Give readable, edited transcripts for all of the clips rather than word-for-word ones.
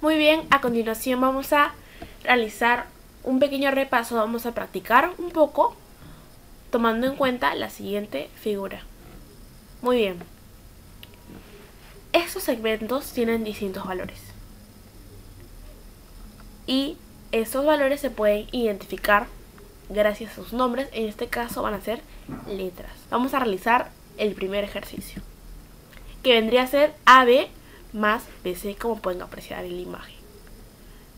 Muy bien, a continuación vamos a realizar un pequeño repaso, vamos a practicar un poco tomando en cuenta la siguiente figura. Muy bien, estos segmentos tienen distintos valores y estos valores se pueden identificar gracias a sus nombres. En este caso van a ser letras. Vamos a realizar el primer ejercicio, que vendría a ser AB más BC, como pueden apreciar en la imagen.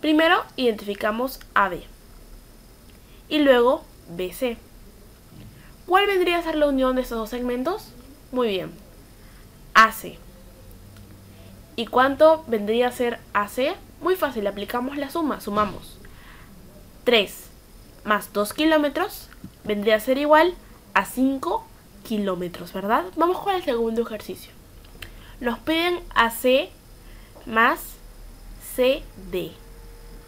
Primero identificamos AB y luego BC. ¿Cuál vendría a ser la unión de estos dos segmentos? Muy bien, AC. ¿Y cuánto vendría a ser AC? Muy fácil, aplicamos la suma, sumamos 3 más 2 kilómetros vendría a ser igual a 5 kilómetros, ¿verdad? Vamos con el segundo ejercicio. Nos piden AC más CD.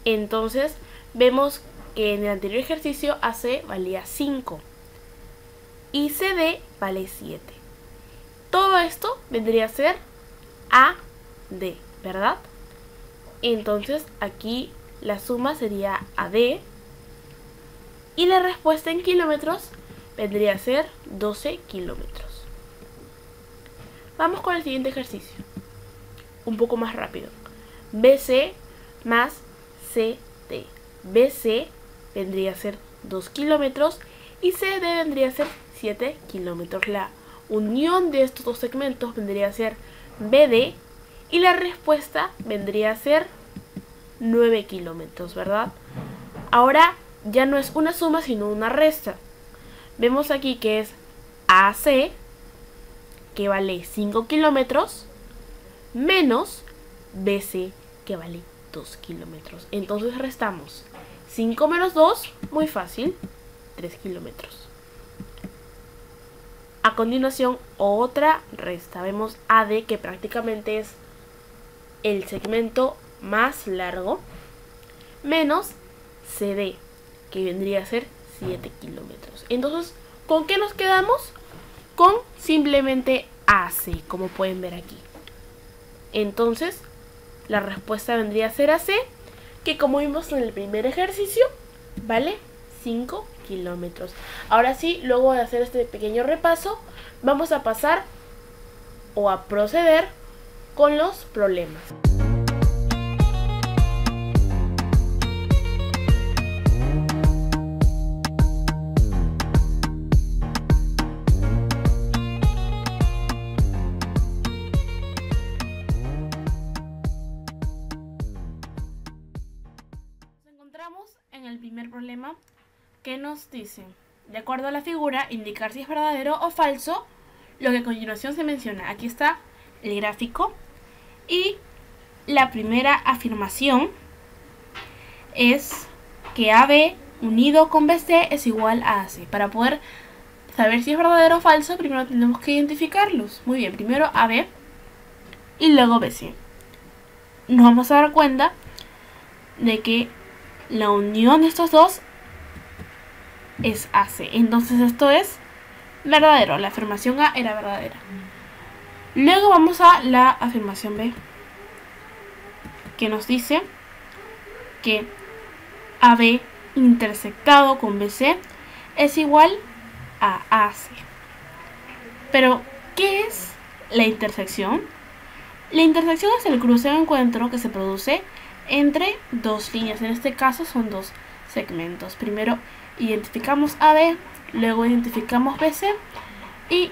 Entonces vemos que en el anterior ejercicio AC valía 5 y CD vale 7. Todo esto vendría a ser AD, ¿verdad? Entonces aquí la suma sería AD y la respuesta en kilómetros vendría a ser 12 kilómetros. Vamos con el siguiente ejercicio, un poco más rápido. BC más CD. BC vendría a ser 2 kilómetros y CD vendría a ser 7 kilómetros. La unión de estos dos segmentos vendría a ser BD y la respuesta vendría a ser 9 kilómetros, ¿verdad? Ahora ya no es una suma sino una resta. Vemos aquí que es AC, que vale 5 kilómetros, menos BC, que vale 2 kilómetros. Entonces restamos 5 menos 2, muy fácil, 3 kilómetros. A continuación, otra resta. Vemos AD, que prácticamente es el segmento más largo, menos CD, que vendría a ser 7 kilómetros. Entonces, ¿con qué nos quedamos? Con simplemente AC, como pueden ver aquí. Entonces, la respuesta vendría a ser AC, que como vimos en el primer ejercicio, vale 5 kilómetros. Ahora sí, luego de hacer este pequeño repaso, vamos a pasar o a proceder con los problemas. En el primer problema, que nos dice, de acuerdo a la figura, indicar si es verdadero o falso lo que a continuación se menciona. Aquí está el gráfico y la primera afirmación es que AB unido con BC es igual a AC. Para poder saber si es verdadero o falso, primero tenemos que identificarlos. Muy bien, primero AB y luego BC. Nos vamos a dar cuenta de que la unión de estos dos es AC. Entonces esto es verdadero. La afirmación A era verdadera. Luego vamos a la afirmación B, que nos dice que AB intersectado con BC es igual a AC. Pero, ¿qué es la intersección? La intersección es el cruce o encuentro que se produce entre dos líneas. En este caso son dos segmentos. Primero identificamos AB, luego identificamos BC y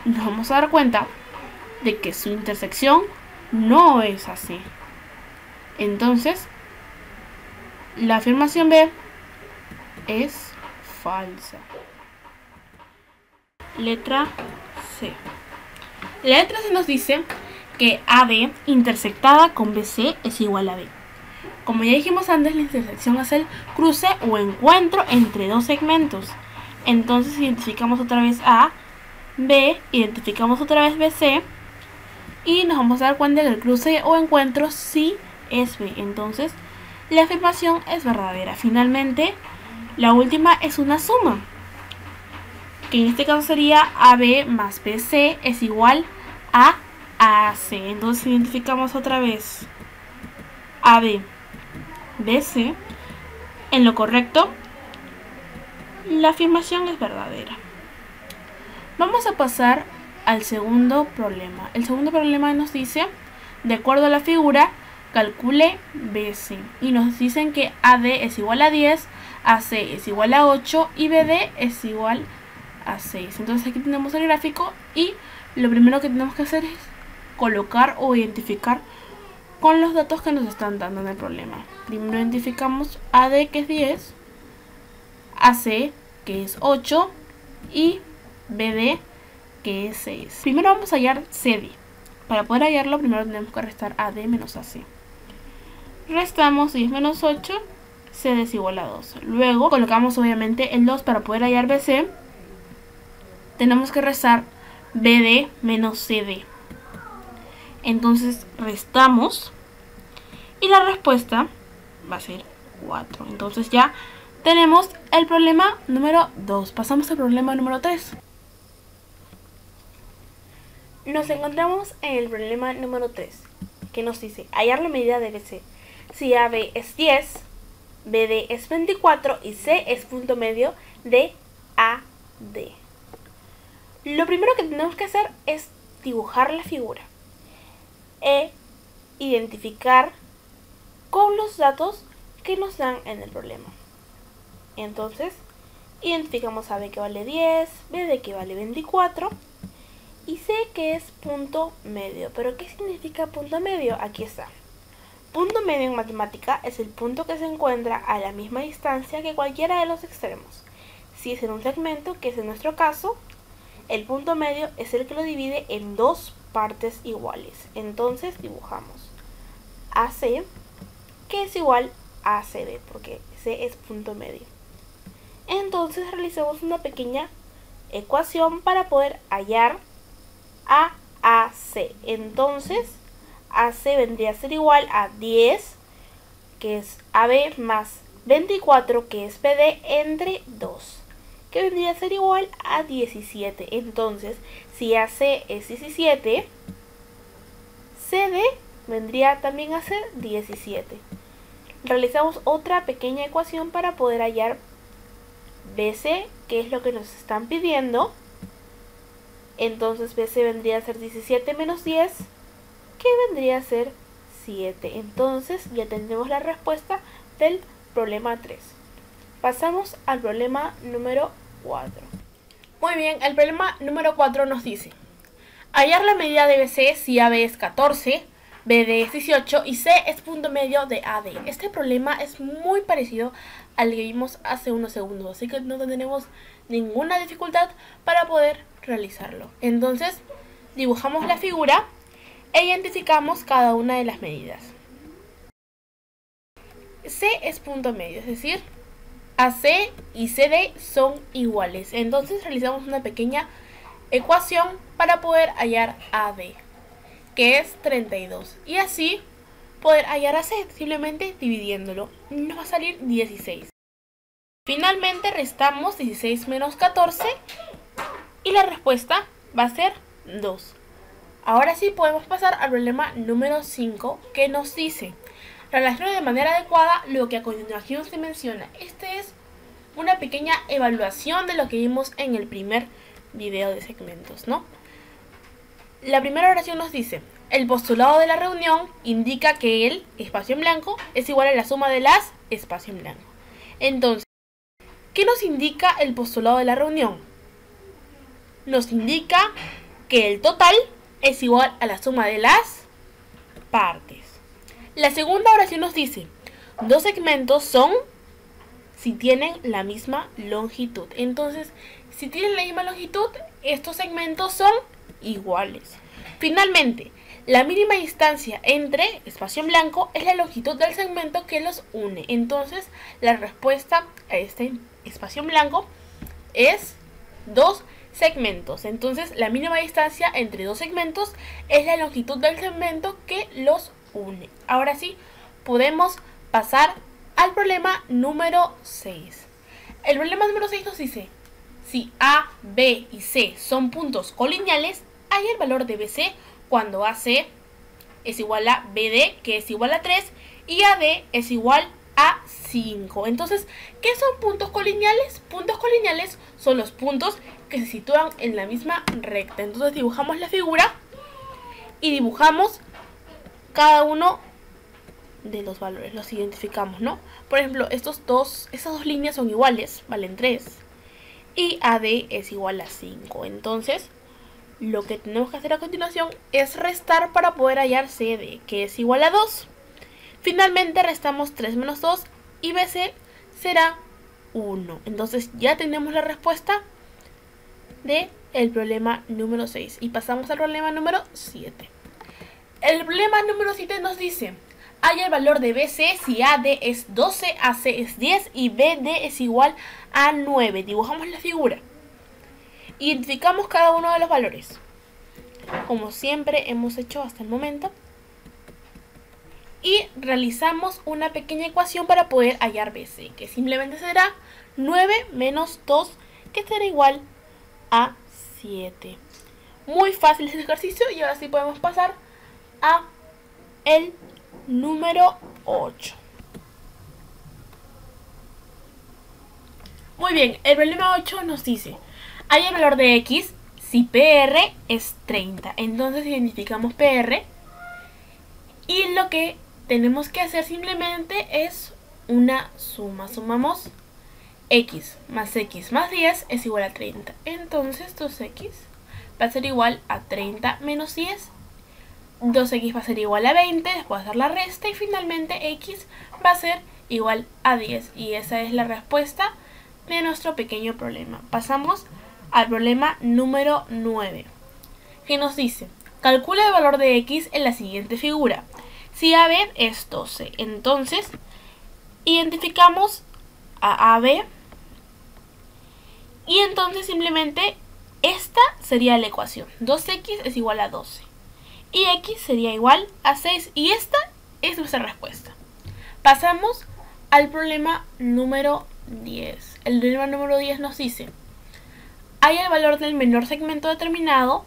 nos vamos a dar cuenta de que su intersección no es así. Entonces la afirmación B es falsa. Letra C. La letra C nos dice que AB intersectada con BC es igual a B. Como ya dijimos antes, la intersección es el cruce o encuentro entre dos segmentos. Entonces identificamos otra vez A, B, identificamos otra vez BC y nos vamos a dar cuenta que el cruce o encuentro sí es B. Entonces la afirmación es verdadera. Finalmente, la última es una suma, que en este caso sería AB más BC es igual a AC. Entonces identificamos otra vez AD, BC, en lo correcto, la afirmación es verdadera. Vamos a pasar al segundo problema. El segundo problema nos dice, de acuerdo a la figura, calcule BC. Y nos dicen que AD es igual a 10, AC es igual a 8 y BD es igual a 6. Entonces aquí tenemos el gráfico y lo primero que tenemos que hacer es colocar o identificar con los datos que nos están dando en el problema. Primero identificamos AD, que es 10, AC, que es 8 y BD, que es 6. Primero vamos a hallar CD. Para poder hallarlo, primero tenemos que restar AD menos AC. Restamos 10 menos 8, CD es igual a 2. Luego colocamos obviamente el 2 para poder hallar BC. Tenemos que restar BD menos CD. Entonces restamos y la respuesta va a ser 4. Entonces ya tenemos el problema número 2. Pasamos al problema número 3. Nos encontramos en el problema número 3, que nos dice hallar la medida de BC. Si AB es 10, BD es 24 y C es punto medio de AD. Lo primero que tenemos que hacer es dibujar la figura e identificar con los datos que nos dan en el problema. Entonces, identificamos AB que vale 10, BD que vale 24 y C que es punto medio. ¿Pero qué significa punto medio? Aquí está. Punto medio en matemática es el punto que se encuentra a la misma distancia que cualquiera de los extremos. Si es en un segmento, que es en nuestro caso, el punto medio es el que lo divide en dos partes iguales. Entonces dibujamos AC, que es igual a CD, porque C es punto medio. Entonces realicemos una pequeña ecuación para poder hallar a AC. Entonces AC vendría a ser igual a 10, que es AB, más 24, que es BD, entre 2, que vendría a ser igual a 17. Entonces, si AC es 17, CD vendría también a ser 17. Realizamos otra pequeña ecuación para poder hallar BC, que es lo que nos están pidiendo. Entonces BC vendría a ser 17 menos 10, que vendría a ser 7. Entonces ya tendremos la respuesta del problema 3. Pasamos al problema número 4. Muy bien, el problema número 4 nos dice hallar la medida de BC si AB es 14, BD es 18 y C es punto medio de AD. Este problema es muy parecido al que vimos hace unos segundos, así que no tendremos ninguna dificultad para poder realizarlo. Entonces dibujamos la figura e identificamos cada una de las medidas. C es punto medio, es decir, AC y CD son iguales. Entonces realizamos una pequeña ecuación para poder hallar AD, que es 32. Y así poder hallar AC simplemente dividiéndolo. Nos va a salir 16. Finalmente restamos 16 menos 14 y la respuesta va a ser 2. Ahora sí podemos pasar al problema número 5, que nos dice relaciona de manera adecuada lo que a continuación se menciona. Este es una pequeña evaluación de lo que vimos en el primer video de segmentos, ¿no? La primera oración nos dice el postulado de la reunión indica que el espacio en blanco es igual a la suma de las espacio en blanco. Entonces, ¿qué nos indica el postulado de la reunión? Nos indica que el total es igual a la suma de las partes. La segunda oración nos dice dos segmentos son si tienen la misma longitud. Entonces, si tienen la misma longitud, estos segmentos son iguales. Finalmente, la mínima distancia entre espacio en blanco es la longitud del segmento que los une. Entonces, la respuesta a este espacio en blanco es 2 segmentos. Entonces, la mínima distancia entre dos segmentos es la longitud del segmento que los une. Ahora sí, podemos pasar al problema número 6. El problema número 6 nos dice si A, B y C son puntos colineales, hay el valor de BC cuando AC es igual a BD, que es igual a 3, y AD es igual a 5. Entonces, ¿qué son puntos colineales? Puntos colineales son los puntos que se sitúan en la misma recta. Entonces dibujamos la figura y dibujamos cada uno de los valores, los identificamos, ¿no? Por ejemplo, esas dos líneas son iguales, valen 3. Y AD es igual a 5. Entonces, lo que tenemos que hacer a continuación es restar para poder hallar CD, que es igual a 2. Finalmente restamos 3 menos 2 y BC será 1. Entonces ya tenemos la respuesta del problema número 6. Y pasamos al problema número 7. El problema número 7 nos dice: halla el valor de BC si AD es 12, AC es 10 y BD es igual a 9. Dibujamos la figura. Identificamos cada uno de los valores, como siempre hemos hecho hasta el momento. Y realizamos una pequeña ecuación para poder hallar BC, que simplemente será 9 menos 2, que será igual a 7. Muy fácil este ejercicio y ahora sí podemos pasar a el número 8. Muy bien, el problema 8 nos dice: halla el valor de X si PR es 30. Entonces identificamos PR y lo que tenemos que hacer simplemente es una suma. Sumamos X más 10 es igual a 30. Entonces 2X va a ser igual a 30 menos 10. 2X va a ser igual a 20, después hacer la resta y finalmente X va a ser igual a 10. Y esa es la respuesta de nuestro pequeño problema. Pasamos al problema número 9, que nos dice: calcula el valor de X en la siguiente figura. Si AB es 12, entonces identificamos a AB y entonces simplemente esta sería la ecuación. 2X es igual a 12 y X sería igual a 6 y esta es nuestra respuesta. Pasamos al problema número 10. El problema número 10 nos dice: halla el valor del menor segmento determinado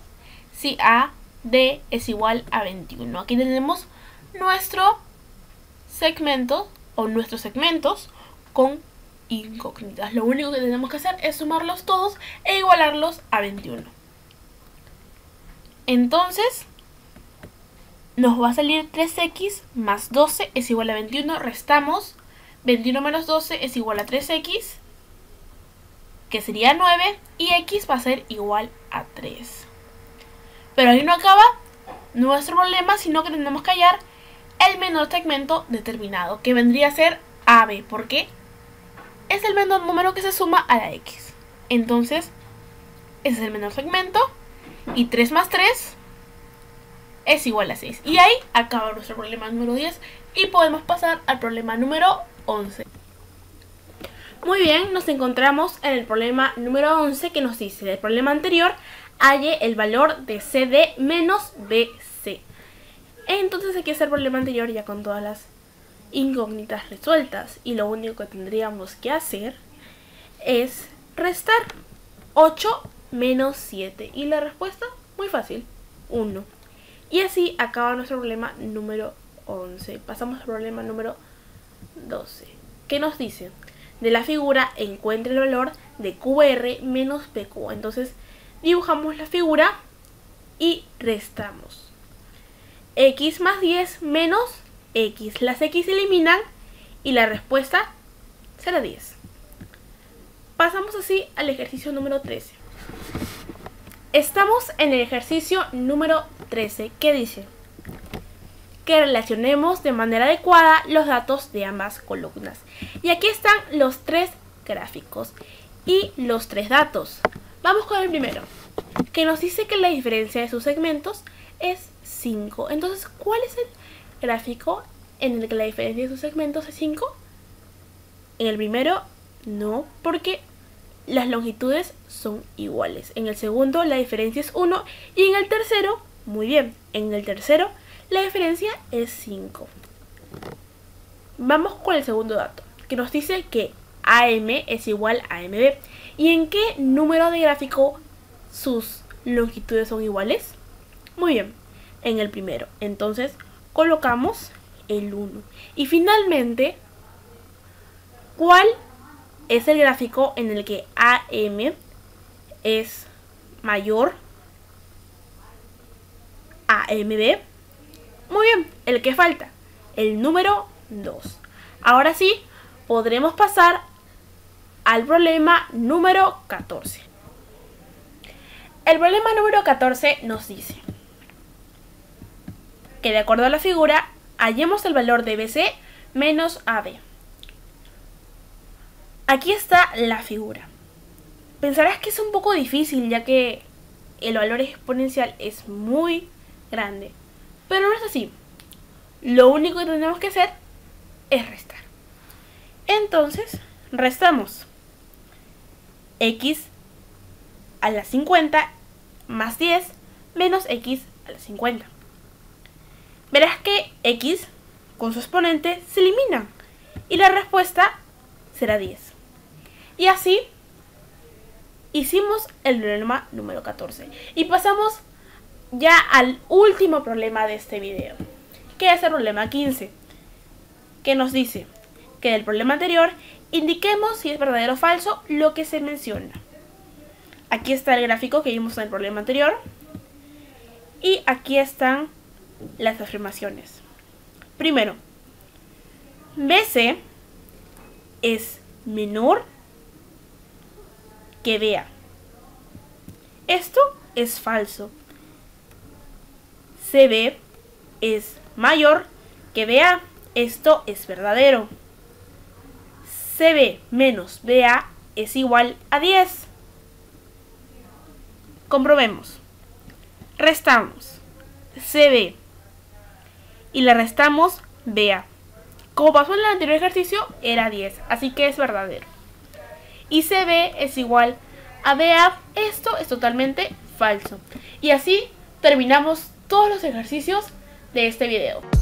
si AD es igual a 21. Aquí tenemos nuestro segmento o nuestros segmentos con incógnitas. Lo único que tenemos que hacer es sumarlos todos e igualarlos a 21. Entonces nos va a salir 3X más 12 es igual a 21. Restamos 21 menos 12 es igual a 3X, que sería 9, y X va a ser igual a 3. Pero ahí no acaba nuestro problema, sino que tenemos que hallar el menor segmento determinado, que vendría a ser AB, porque es el menor número que se suma a la X. Entonces, ese es el menor segmento, y 3 más 3 es igual a 6. Y ahí acaba nuestro problema número 10 y podemos pasar al problema número 11. Muy bien, nos encontramos en el problema número 11, que nos dice: del problema anterior, halle el valor de CD menos BC. Entonces aquí está el problema anterior ya con todas las incógnitas resueltas. Y lo único que tendríamos que hacer es restar 8 menos 7. Y la respuesta, muy fácil, 1. Y así acaba nuestro problema número 11. Pasamos al problema número 12, que nos dice: de la figura encuentre el valor de QR menos PQ. Entonces dibujamos la figura y restamos. X más 10 menos X. Las X se eliminan y la respuesta será 10. Pasamos así al ejercicio número 13. Estamos en el ejercicio número 13, que dice que relacionemos de manera adecuada los datos de ambas columnas. Y aquí están los 3 gráficos y los 3 datos. Vamos con el primero, que nos dice que la diferencia de sus segmentos es 5. Entonces, ¿cuál es el gráfico en el que la diferencia de sus segmentos es 5? En el primero, no, porque las longitudes son iguales. En el segundo, la diferencia es 1. Y en el tercero, muy bien, en el tercero, la diferencia es 5. Vamos con el segundo dato, que nos dice que AM es igual a MB. ¿Y en qué número de gráfico sus longitudes son iguales? Muy bien, en el primero. Entonces colocamos el 1. Y finalmente, ¿cuál es el gráfico en el que AM es mayor a AMB? Muy bien, el que falta, el número 2. Ahora sí, podremos pasar al problema número 14. El problema número 14 nos dice que de acuerdo a la figura, hallemos el valor de BC menos AB. Aquí está la figura. Pensarás que es un poco difícil ya que el valor exponencial es muy grande, pero no es así. Lo único que tenemos que hacer es restar. Entonces, restamos x a la 50 más 10 menos x a la 50. Verás que x con su exponente se eliminan y la respuesta será 10. Y así hicimos el problema número 14. Y pasamos ya al último problema de este video, que es el problema 15, que nos dice que del problema anterior indiquemos si es verdadero o falso lo que se menciona. Aquí está el gráfico que vimos en el problema anterior y aquí están las afirmaciones. Primero, BC es menor que BA. Esto es falso. CB es mayor que BA. Esto es verdadero. CB menos BA es igual a 10. Comprobemos. Restamos CB y le restamos BA. Como pasó en el anterior ejercicio, era 10, así que es verdadero. Y CB es igual a BA, esto es totalmente falso. Y así terminamos todos los ejercicios de este video.